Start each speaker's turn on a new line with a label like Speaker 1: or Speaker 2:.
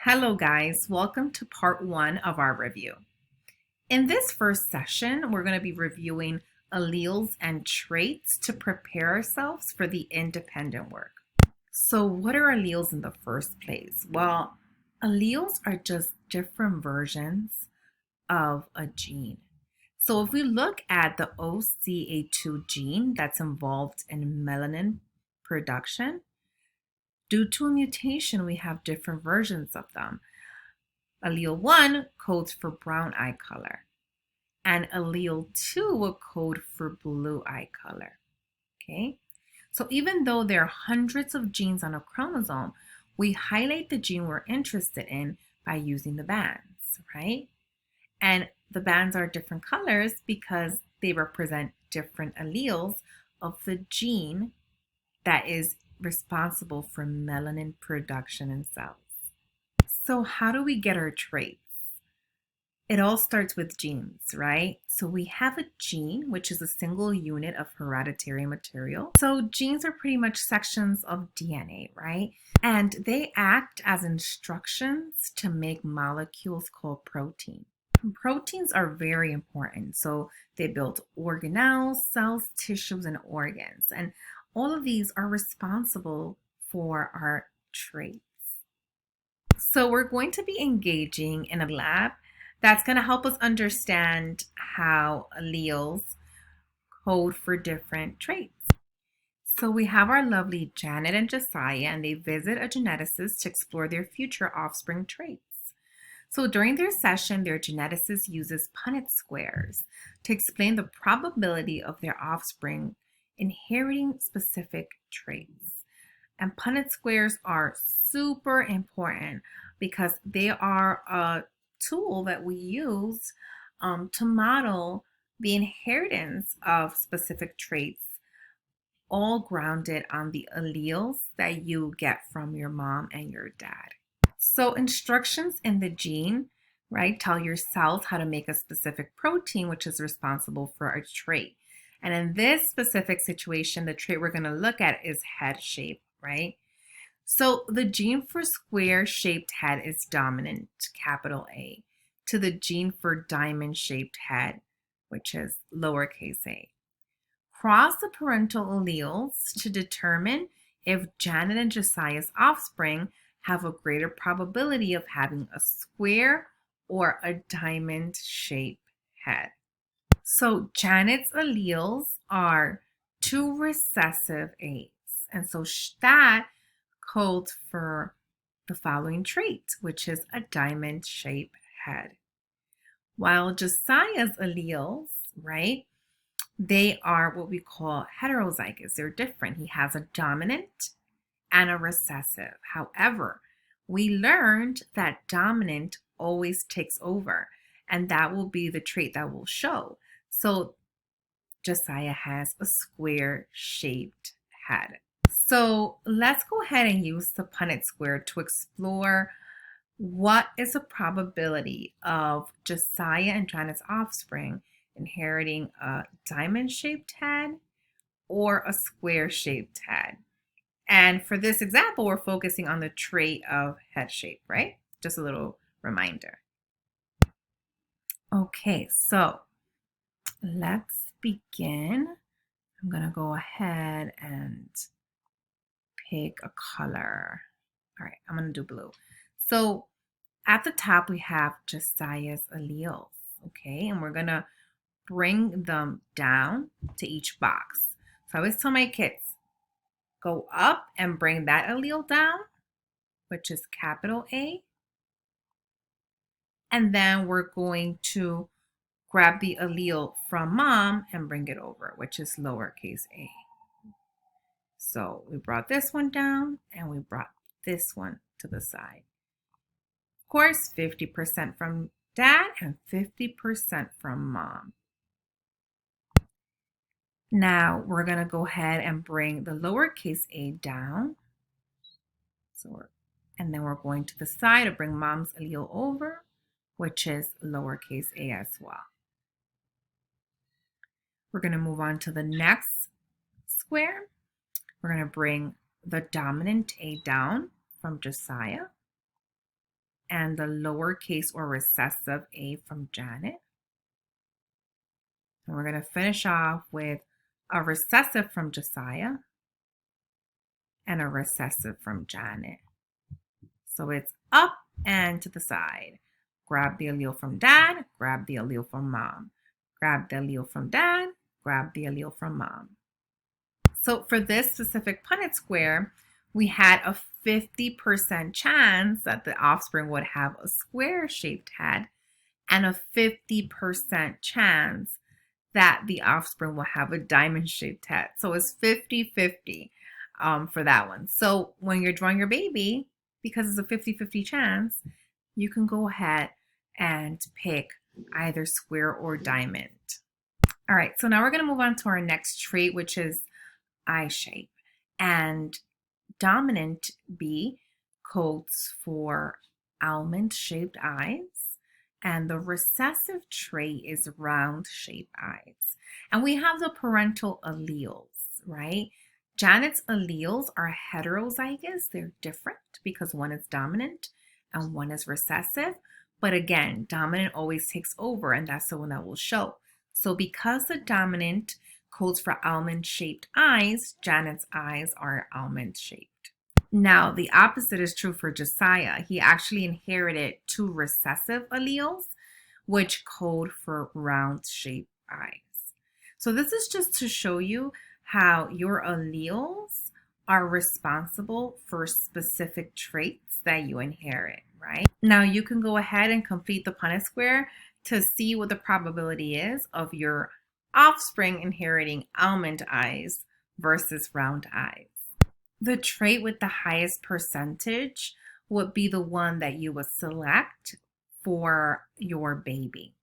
Speaker 1: Hello guys, welcome to part one of our review. In this first session, we're going to be reviewing alleles and traits to prepare ourselves for the independent work. So what are alleles in the first place? Well, alleles are just different versions of a gene. So if we look at the OCA2 gene that's involved in melanin production, due to a mutation, we have different versions of them. Allele 1 codes for brown eye color, and allele 2 will code for blue eye color. Okay, so even though there are hundreds of genes on a chromosome, we highlight the gene we're interested in by using the bands, right? And the bands are different colors because they represent different alleles of the gene that is responsible for melanin production in cells. So how do we get our traits? It all starts with genes, right? So we have a gene, which is a single unit of hereditary material. So genes are pretty much sections of DNA, right? And they act as instructions to make molecules called protein. Proteins are very important. So they build organelles, cells, tissues, and organs. And all of these are responsible for our traits. So we're going to be engaging in a lab that's going to help us understand how alleles code for different traits. So we have our lovely Janet and Josiah, and they visit a geneticist to explore their future offspring traits. So during their session, their geneticist uses Punnett squares to explain the probability of their offspring inheriting specific traits. And Punnett squares are super important because they are a tool that we use to model the inheritance of specific traits, all grounded on the alleles that you get from your mom and your dad. So instructions in the gene, right, tell your cells how to make a specific protein, which is responsible for a trait. And in this specific situation, the trait we're going to look at is head shape, right? So the gene for square-shaped head is dominant, capital A, to the gene for diamond-shaped head, which is lowercase a. Cross the parental alleles to determine if Janet and Josiah's offspring have a greater probability of having a square or a diamond-shaped head. So Janet's alleles are 2 recessive A's, and so that codes for the following trait, which is a diamond-shaped head. While Josiah's alleles, right, they are what we call heterozygous. They're different. He has a dominant and a recessive. However, we learned that dominant always takes over, and that will be the trait that will show. So Josiah has a square-shaped head. So let's go ahead and use the Punnett square to explore what is the probability of Josiah and Janet's offspring inheriting a diamond-shaped head or a square-shaped head. And for this example, we're focusing on the trait of head shape, right? Just a little reminder. Okay, so let's begin. I'm going to go ahead and pick a color. All right, I'm going to do blue. So at the top, we have Josiah's alleles, okay? And we're going to bring them down to each box. So I always tell my kids, go up and bring that allele down, which is capital A. And then we're going to grab the allele from mom and bring it over, which is lowercase a. So we brought this one down and we brought this one to the side. Of course, 50% from dad and 50% from mom. Now we're going to go ahead and bring the lowercase a down. And then we're going to the side to bring mom's allele over, which is lowercase a as well. We're going to move on to the next square. We're going to bring the dominant A down from Josiah. and the lowercase or recessive a from Janet. And we're going to finish off with a recessive from Josiah and a recessive from Janet. So it's up and to the side. Grab the allele from dad, grab the allele from mom. Grab the allele from dad, grab the allele from mom. So for this specific Punnett square, we had a 50% chance that the offspring would have a square-shaped head and a 50% chance that the offspring will have a diamond-shaped head. So it's 50-50 for that one. So when you're drawing your baby, because it's a 50-50 chance, you can go ahead and pick either square or diamond. All right, so now we're going to move on to our next trait, which is eye shape. And dominant B codes for almond-shaped eyes, and the recessive trait is round-shaped eyes. And we have the parental alleles, right? Janet's alleles are heterozygous. They're different because one is dominant and one is recessive. But again, dominant always takes over, and that's the one that will show. So because the dominant codes for almond-shaped eyes, Janet's eyes are almond-shaped. Now, the opposite is true for Josiah. He actually inherited 2 recessive alleles, which code for round-shaped eyes. So this is just to show you how your alleles are responsible for specific traits that you inherit, right? Now, you can go ahead and complete the Punnett square to see what the probability is of your offspring inheriting almond eyes versus round eyes. The trait with the highest percentage would be the one that you would select for your baby.